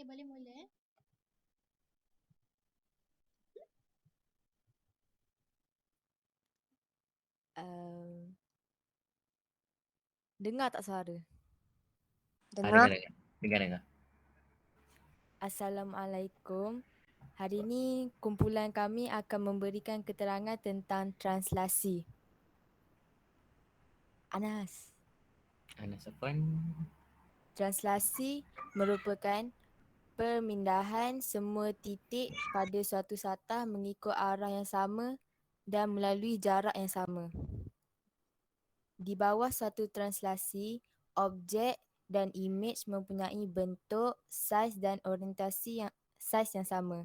boleh mula. Dengar tak suara? Dengar. Dengar. Assalamualaikum. Hari ini kumpulan kami akan memberikan keterangan tentang translasi. Anas. Anas Afwan. Translasi merupakan pemindahan semua titik pada suatu satah mengikut arah yang sama dan melalui jarak yang sama. Di bawah suatu translasi, objek dan imej mempunyai bentuk, saiz dan orientasi yang sama.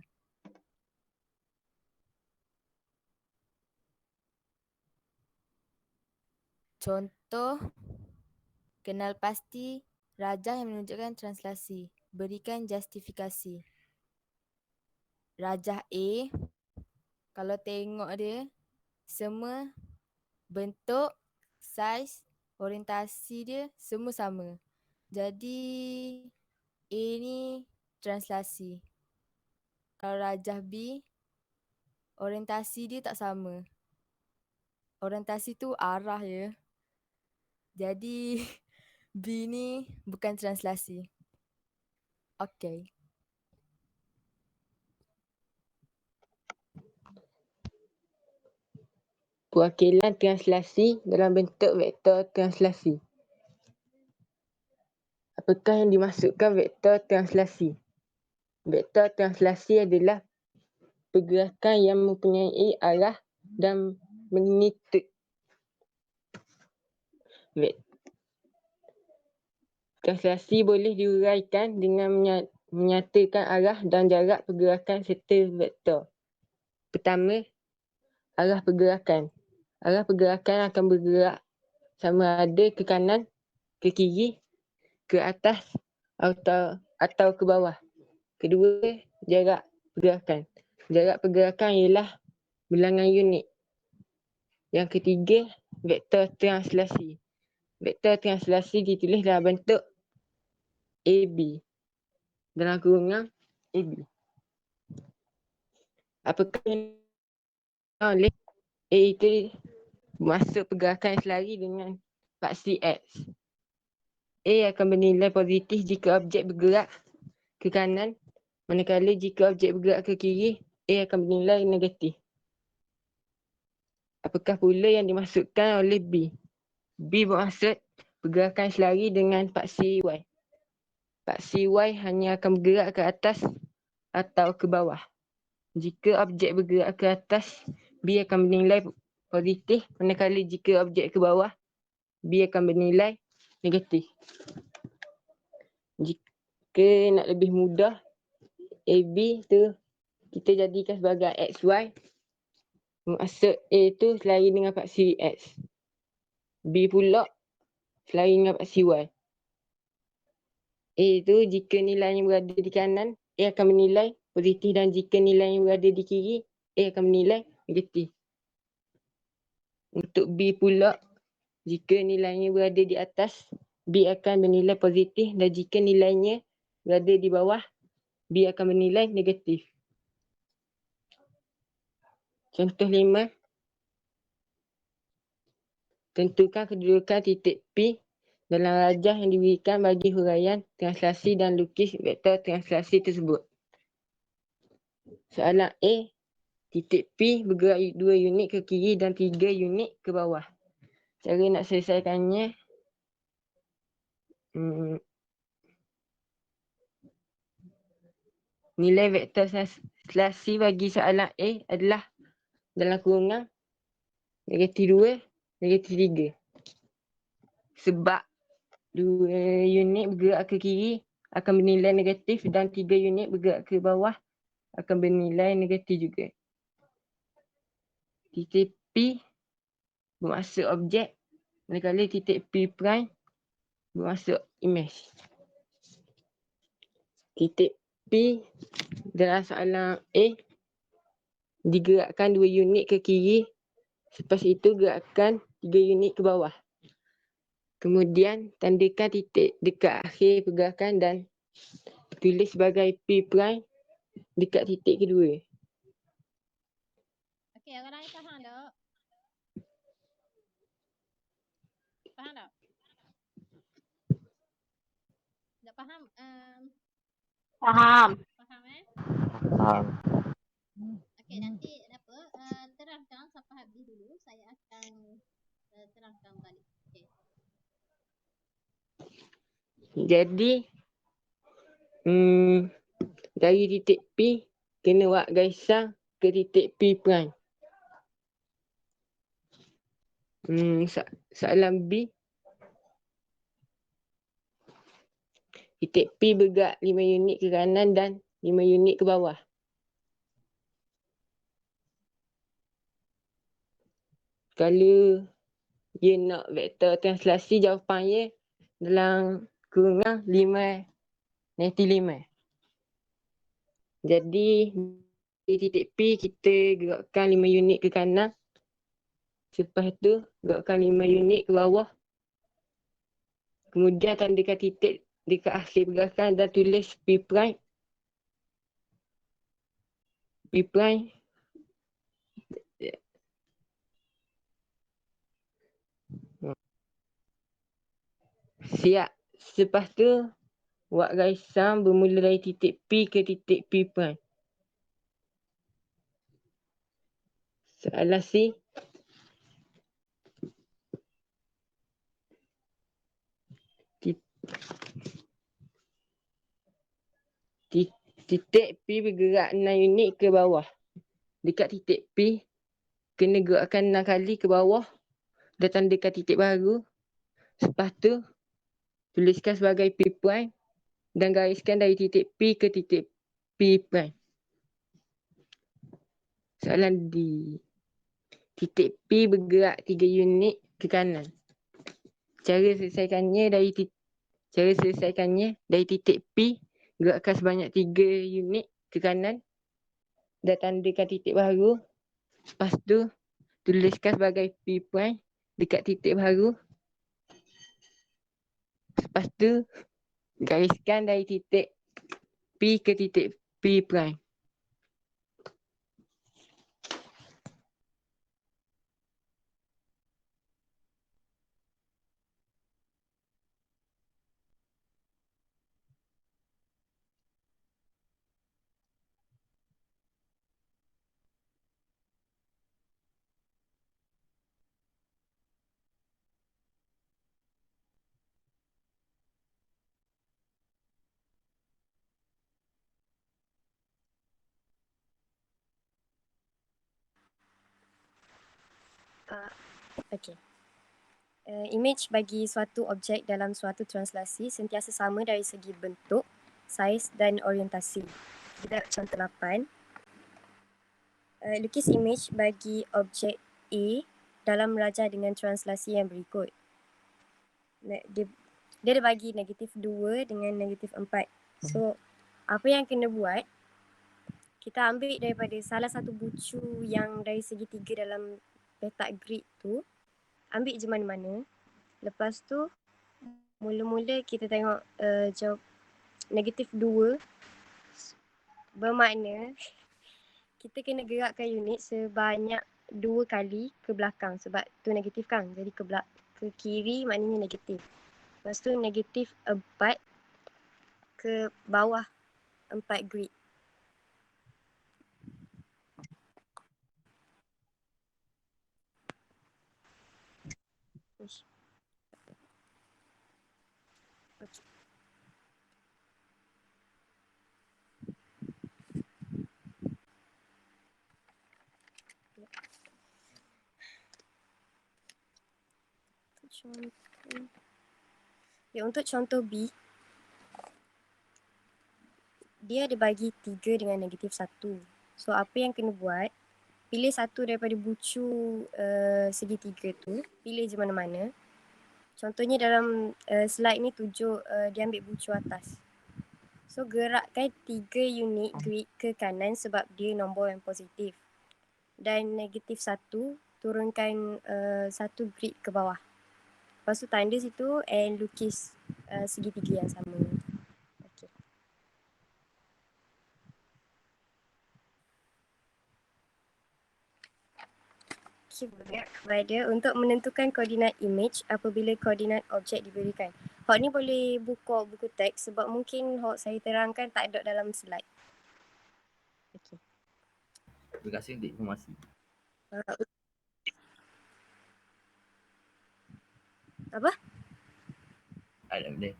Contoh, kenal pasti rajah yang menunjukkan translasi. Berikan justifikasi. Rajah A, kalau tengok dia, semua bentuk, saiz, orientasi dia semua sama. Jadi A ni translasi. Kalau rajah B, orientasi dia tak sama. Orientasi tu arah je. Jadi B ni bukan translasi. Okay. Perwakilan translasi dalam bentuk vektor translasi. Apakah yang dimaksudkan vektor translasi? Vektor translasi adalah pergerakan yang mempunyai arah dan magnitud. Translasi boleh diuraikan dengan menyatakan arah dan jarak pergerakan serta vektor. Pertama, arah pergerakan. Arah pergerakan akan bergerak sama ada ke kanan, ke kiri, ke atas atau ke bawah. Kedua, jarak pergerakan. Jarak pergerakan ialah bilangan unit. Yang ketiga, vektor translasi. Vektor translasi ditulis dalam bentuk AB. Dalam kurungan AB. Apakah yang oleh A itu masuk pergerakan selari dengan paksi X. A akan bernilai positif jika objek bergerak ke kanan, manakala jika objek bergerak ke kiri, A akan bernilai negatif. Apakah pula yang dimaksudkan oleh B? B bermaksud pergerakan selari dengan paksi Y. Paksi Y hanya akan bergerak ke atas atau ke bawah. Jika objek bergerak ke atas, B akan bernilai positif, manakala jika objek ke bawah, B akan bernilai negatif. Jika nak lebih mudah, AB tu kita jadikan sebagai XY. Maksud A tu selari dengan paksi X. B pula selari dengan paksi Y. A tu jika nilainya berada di kanan, A akan bernilai positif, dan jika nilainya berada di kiri, A akan bernilai negatif. Untuk B pula, jika nilainya berada di atas, B akan bernilai positif, dan jika nilainya berada di bawah, B akan bernilai negatif. Contoh 5. Tentukan kedudukan titik P dalam rajah yang diberikan bagi huraian translasi dan lukis vektor translasi tersebut. Soalan A. Titik P bergerak 2 unit ke kiri dan 3 unit ke bawah. Cara nak selesaikannya, nilai vektor translasi bagi soalan A adalah dalam kurungan negatif 2, negatif 3. Sebab 2 unit bergerak ke kiri akan bernilai negatif dan 3 unit bergerak ke bawah akan bernilai negatif juga. Titik P bermaksud objek, manakala titik P prime bermaksud imej. Titik P dalam soalan A digerakkan 2 unit ke kiri, selepas itu gerakkan 3 unit ke bawah. Kemudian tandakan titik dekat akhir pergerakan dan tulis sebagai P prime dekat titik kedua. Okey, orang lain faham tak? Faham tak? Tak faham? Faham. Faham Faham. Okey, nanti apa? Terangkan sampai habis dulu. Saya akan terangkan balik. Okey. Jadi dari titik P kena buat garisan ke titik P prime. Soalan B. Titik P bergerak 5 unit ke kanan dan 5 unit ke bawah. Kalau dia nak vektor translasi, jawapannya dalam kurungan 5 negatif 5. Jadi di titik P kita gerakkan 5 unit ke kanan. Lepas tu gerakkan 5 unit ke bawah. Kemudian tandakan titik dekat akhir pergerakan dan tulis P prime. P prime. Siap. Lepas tu buat garisan bermula dari titik P ke titik P prime. Soalan C. Titik P bergerak 6 unit ke bawah. Dekat titik P, kena gerakkan 6 kali ke bawah dan tandakan titik baru. Lepas tu, tuliskan sebagai P prime dan gariskan dari titik P ke titik P prime. Soalan D. Titik P bergerak 3 unit ke kanan. Cara selesaikannya dari titik P, gerakkan sebanyak 3 unit ke kanan dan tandakan titik baru. Lepas tu, tuliskan sebagai P prime dekat titik baru. Lepas tu, gariskan dari titik P ke titik P prime. Okey. Image bagi suatu objek dalam suatu translasi sentiasa sama dari segi bentuk, saiz dan orientasi. Kita contoh 8. Lukis image bagi objek A dalam meraja dengan translasi yang berikut. Dia ada bagi negatif 2 dengan negatif 4. So, apa yang kena buat, kita ambil daripada salah satu bucu yang dari segi 3 dalam petak grid tu, ambil je mana-mana. Lepas tu, mula-mula kita tengok jawab negatif 2 bermakna kita kena gerakkan unit sebanyak 2 kali ke belakang sebab tu negatif kan. Jadi ke kiri maknanya negatif. Lepas tu negatif 4 ke bawah 4 grid. Uish. Okay. Untuk contoh B, dia ada bagi 3 dengan negatif 1. So apa yang kena buat, pilih satu daripada bucu segitiga tu, pilih je mana-mana. Contohnya dalam slide ni tunjuk dia ambil bucu atas. So gerakkan 3 unit grid ke kanan sebab dia nombor yang positif. Dan negatif 1 turunkan 1 grid ke bawah. Lepas tu tanda situ and lukis segitiga yang sama. Okay. juga kepada untuk menentukan koordinat image apabila koordinat objek diberikan. Hak ni boleh buka buku teks sebab mungkin hak saya terangkan tak ada dalam slide. Okey. Terima kasih untuk informasi. Apa? Ada boleh.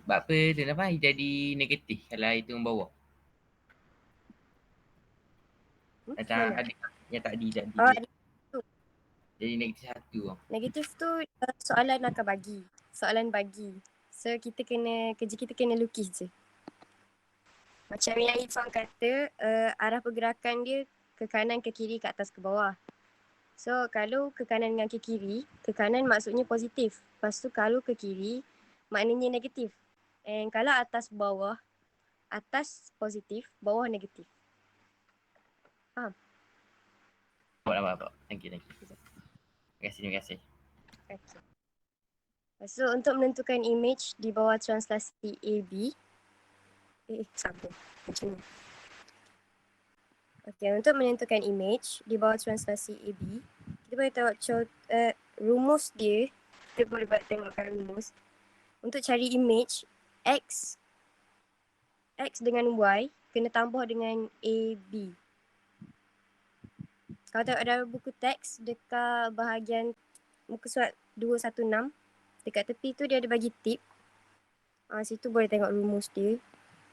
Apa kenapa jadi negatif kalau air turun bawah? Macam Mana? ada yang tadi Ah, jadi negatif 1. negatif tu soalan akan bagi. Soalan bagi. So kerja kita kena lukis je. Macam yang Irfan kata, arah pergerakan dia ke kanan, ke kiri, ke atas, ke bawah. So kalau ke kanan dengan ke kiri, ke kanan maksudnya positif. Lepas tu kalau ke kiri, maknanya negatif. And kalau atas bawah, atas positif, bawah negatif. Faham? Nampak. Thank you. Terima kasih. Okay. So untuk menentukan image di bawah translasi AB, sabar. Macam ni. Okay, untuk menentukan image di bawah translasi AB, kita boleh tengok rumus dia. Kita boleh tengokkan rumus. Untuk cari image, X dengan Y kena tambah dengan AB. Kalau tengok dalam buku teks dekat bahagian muka surat 216, dekat tepi tu dia ada bagi tip. Situ boleh tengok rumus dia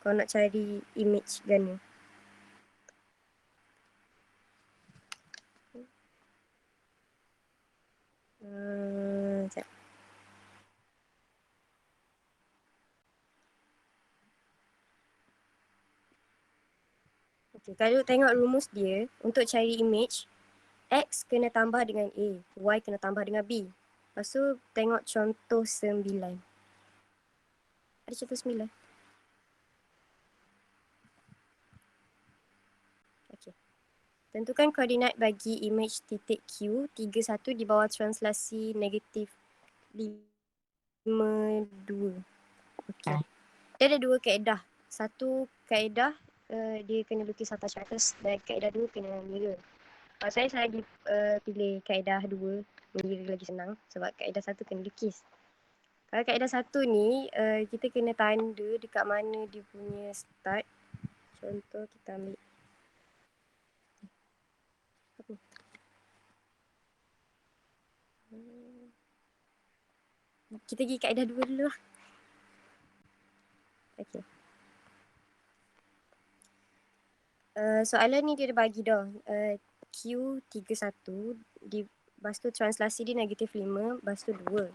kalau nak cari image gana. Sekejap. Okay, kalau tengok rumus dia, untuk cari image, X kena tambah dengan A, Y kena tambah dengan B. Lepas tu tengok contoh 9. Ada contoh 9? Okay. Tentukan koordinat bagi image titik Q 31 di bawah translasi negatif 52. Okay. Dia ada dua kaedah. Satu kaedah dia kena lukis atas ke atas dan kaedah dua kena mirror. Saya lagi pilih kaedah dua, mirror lagi senang sebab kaedah satu kena lukis. Kalau kaedah satu ni kita kena tanda dekat mana dia punya start. Contoh kita ambil kita pergi kaedah dua dulu lah. Okay. Soalan ni dia ada bagi dah. Q31 lepas tu translasi dia negatif 5, lepas tu 2.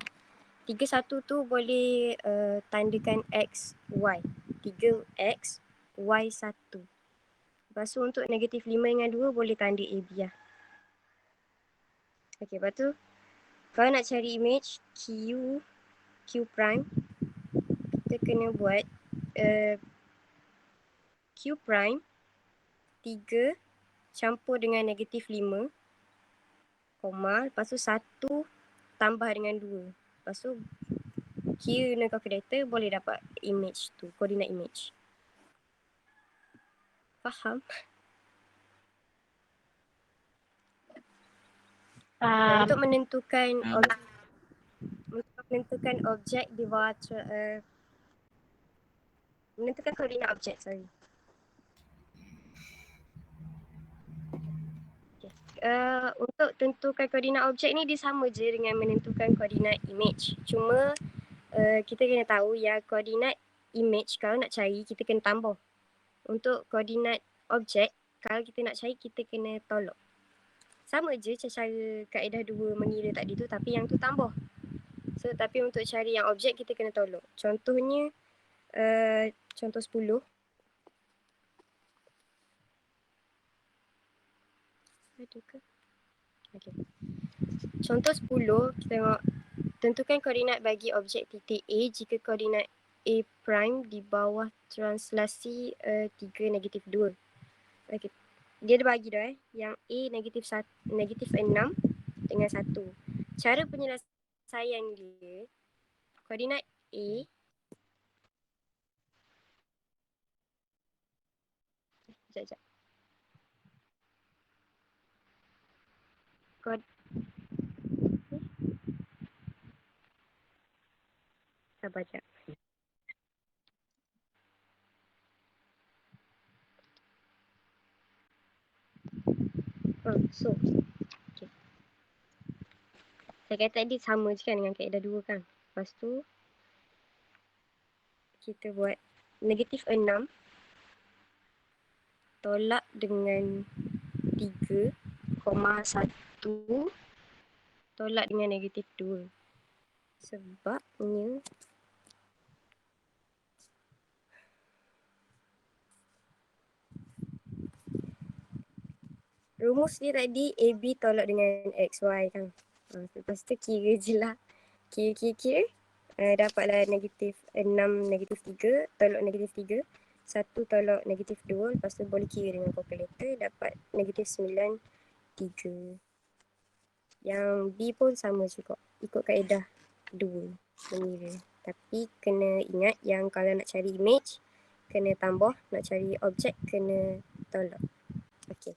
31 tu boleh tandakan X, Y. 3X, Y1. Lepas tu untuk negatif 5 dengan 2 boleh tanda AB lah. Okay, lepas tu kalau nak cari image Q prime, kita kena buat Q prime 3 campur dengan negatif 5, koma, lepas tu 1 tambah dengan 2. Lepas tu kira dengan calculator boleh dapat image tu, koordinat image. Faham? Untuk menentukan objek di bawah menentukan koordinat objek, sorry. Okay. Untuk tentukan koordinat objek ni dia sama je dengan menentukan koordinat image. Cuma kita kena tahu yang koordinat image kalau nak cari kita kena tambah. Untuk koordinat objek kalau kita nak cari kita kena tolak. Sama je cara kaedah dua mengira tadi tu tapi yang tu tambah. So tapi untuk cari yang objek kita kena tolak. Contohnya contoh 10. Ada ke? Okay. Contoh 10 kita tengok tentukan koordinat bagi objek titik A jika koordinat A prime di bawah translasi 3 negatif 2. Okay. Dia ada bagi dah yang A negatif 6 dengan 1. Cara penyelesaian dia, koordinat A Koordinat Sabar jap. So, okay. Saya kata tadi sama je kan dengan kaedah 2 kan. Lepas tu, kita buat negatif 6 tolak dengan 3,1 tolak dengan negatif 2. Sebabnya rumus dia tadi AB tolak dengan XY kan. Lepas tu kira je lah. Kira. Dapatlah negatif 6 negatif 3 tolak negatif 3. 1 tolak negatif 2. Lepas tu boleh kira dengan kalkulator. Dapat negatif 9, 3. Yang B pun sama juga. Ikut kaedah 2 mengira. Tapi kena ingat yang kalau nak cari image, kena tambah. Nak cari objek, kena tolak. Okey.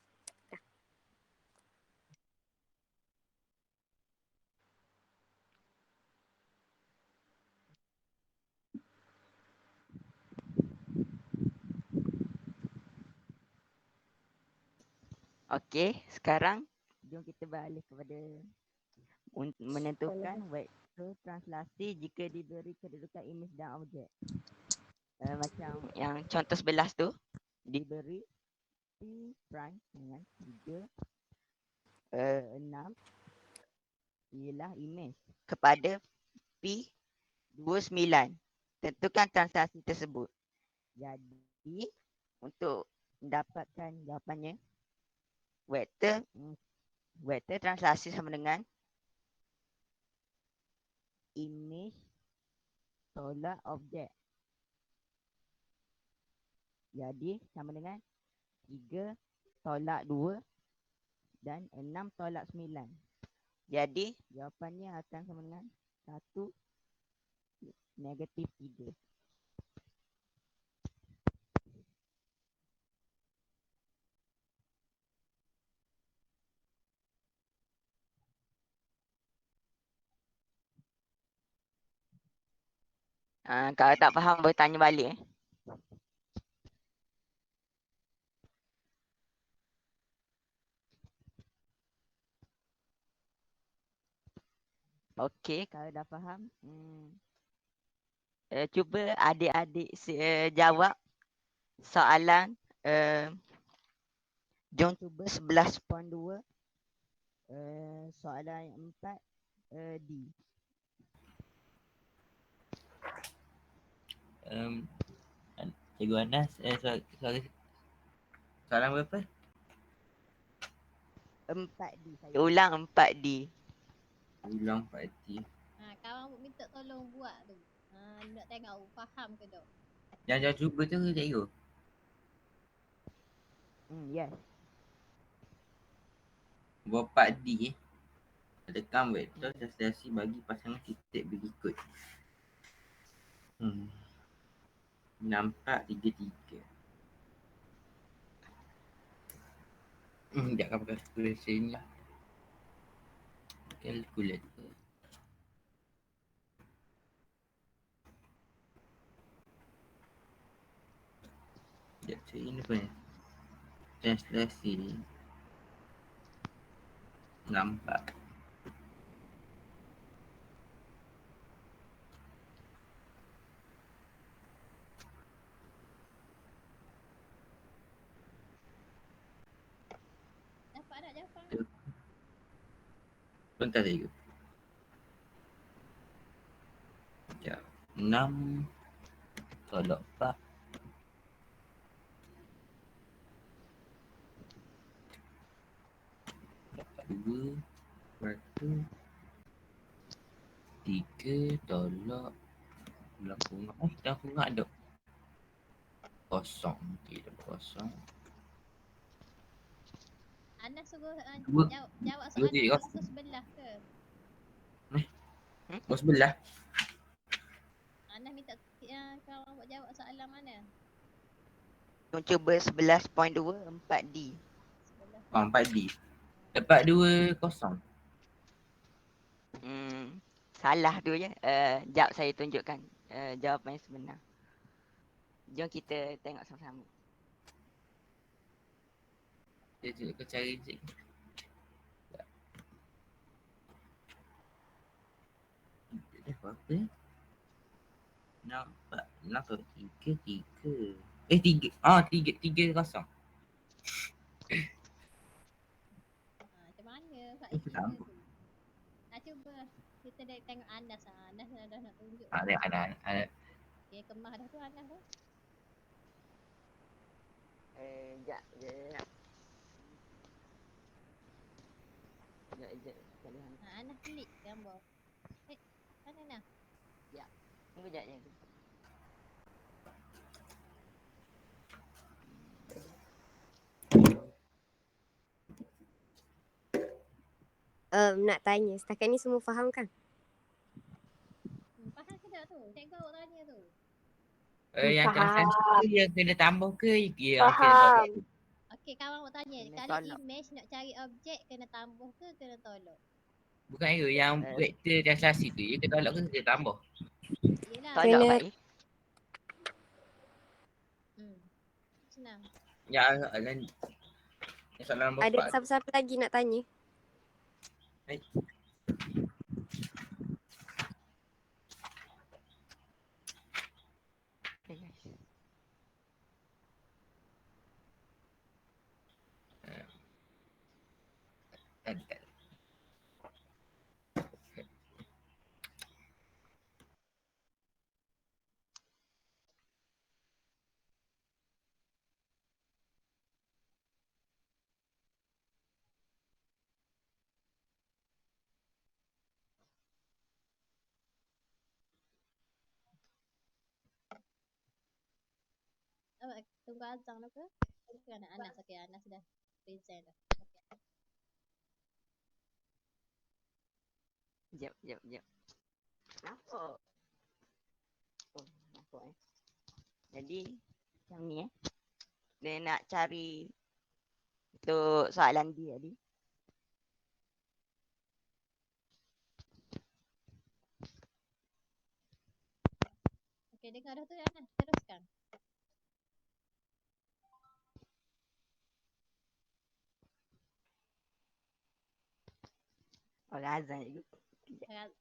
Okey, sekarang jom kita beralih kepada menentukan vektor translasi jika diberi kedudukan imej dan objek. Macam yang contoh 11 tu, diberi P prime dengan 3, 6 ialah imej kepada P 29. Tentukan translasi tersebut. Jadi, untuk mendapatkan jawapannya, vektor translasi sama dengan imej tolak objek. Jadi sama dengan 3 tolak 2 dan 6 tolak 9. Jadi jawapannya akan sama dengan 1 negatif 3. Kalau tak faham boleh tanya balik. Okey, kalau dah faham, cuba adik-adik jawab soalan. Jom cuba 11.2. Soalan yang 4 D. Cikgu Anas, soalan berapa? 4D. Saya ulang 4D. Ulang Pak Ati. Kawan minta tolong buat tu. Nak tengok faham ke tak? Jangan cuba tu cikgu. Yes. Buat 4D. Tekan vektor translasi bagi pasangan titik berikut. 64, 33. Sekejap pakai kalkulator ni lah. Kalkulator. Sekejap cari ni apa ni? Translasi ni. Nampak. Dapat tak jawapan? Bentar cikgu. Sekejap. 6 tolak 4. Dapat 2. Lepas tu 3 tolak Lakunga. Lakunga ada kosong. Okey, dah kosong. Anas suruh Dua. jawab Dua, soalan tiga. pukul sebelah ke? Oh, sebelah. Anas minta kawan buat jawab soalan mana? Jom cuba 11.2 4D. Sebelah. 4D. Dapat 2 kosong. Salah tu je. Jap saya tunjukkan. jawapan yang sebenar. Jom kita tengok sama-sama. Kau cari sikit. Apa? Nampak. Nampak 3-3. 3. Ah, 3-0. Macam mana Kak Itu Ika sama. tu? Cuba kita tengok Anas. Anas dah nak tunjuk. Ada. Okay, kemah dah tu Anas tu. Sekejap je. Sekejap. Anas klik gambar. Mana nak? Tunggu sekejap je. Nak tanya, setakat ni semua faham kan? Faham ke tak tu? Cikgu awak tanya tu. Yang Faham. translasi tu yang kena tambah ke yang Faham. Okey, kawan awak tanya. Kena Kalau tolak. image nak cari objek, kena tambah ke kena tolak? Bukan error yang vektor translasi tu dia kena tolak ke kena tambah. Yelah. Tolak Kena- Pak. Senang. Yang soalan nombor Ada 4. siapa-siapa lagi nak tanya? Okay, guys. Tak. Tunggu azang tu ke? Tunggu Anas. Okey, Anas dah present dah. Okay. Sekejap. Nampak? Oh, nampak Jadi, macam ni Dia nak cari untuk soalan dia tadi. Okey, dengar dah tu Anas. Teruskan. Oh, azan je.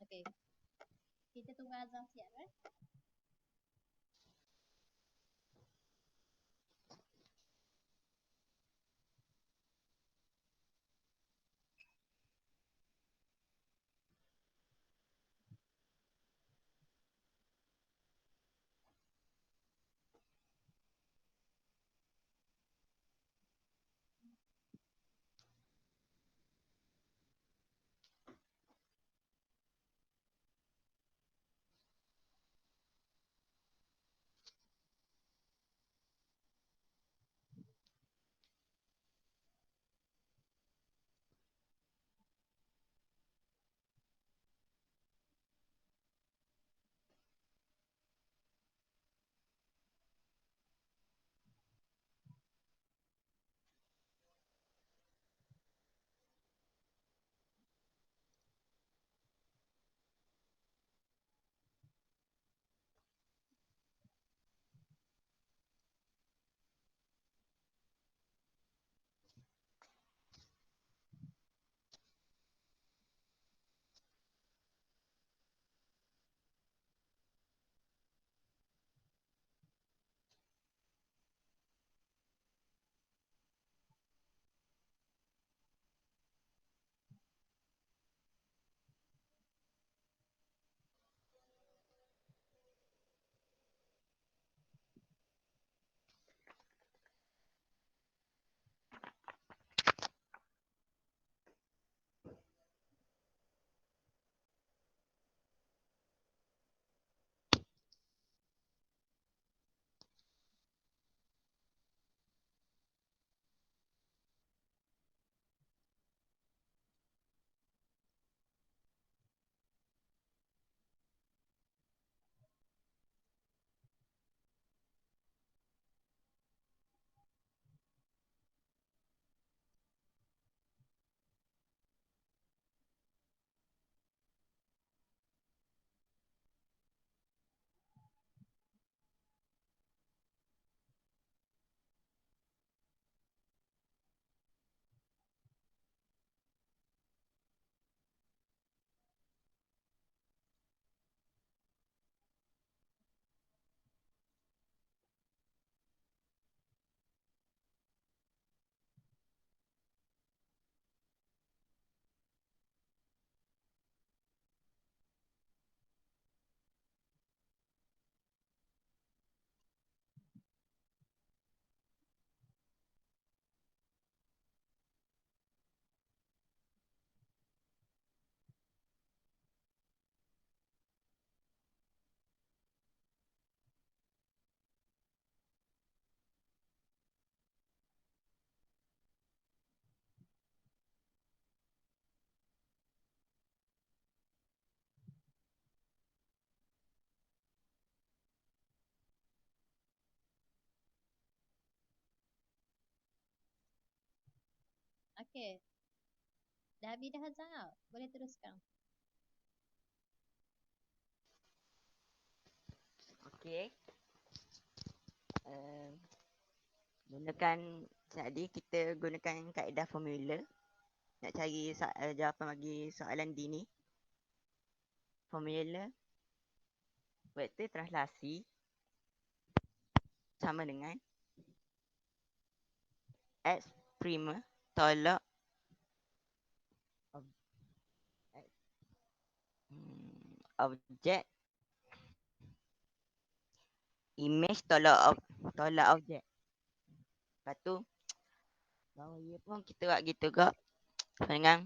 Okey. Kita tunggu azang siap Okey. Dah habis dah Hazan tau. Boleh teruskan. Okey. Gunakan tadi kita gunakan kaedah formula nak cari jawapan bagi soalan D ni. Formula vektor translasi sama dengan X prima tolak objek image tolak objek. Lepas tu bawah ia pun kita buat gitu juga dengan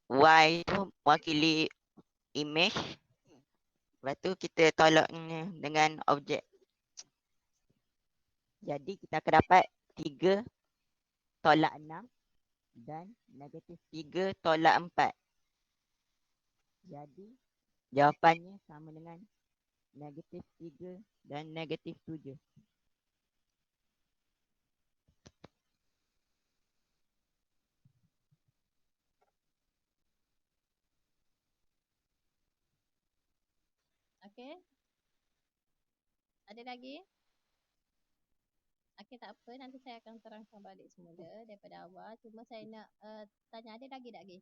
Y tu wakili image. Lepas tu kita tolaknya dengan objek. Jadi kita akan dapat 3 tolak 6 dan negatif 3 tolak 4. Jadi jawapannya sama dengan negatif 3 dan negatif 7. Okey. Ada lagi? Okey, tak apa. Nanti saya akan terangkan balik semula daripada awal. Cuma saya nak tanya, ada lagi tak, Gay?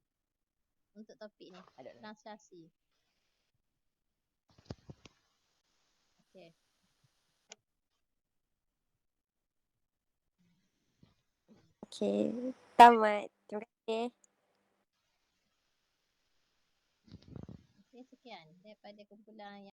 Untuk topik ni, Ada. translasi. Okey. Okey, tamat. Terima kasih. Okey, sekian daripada kumpulan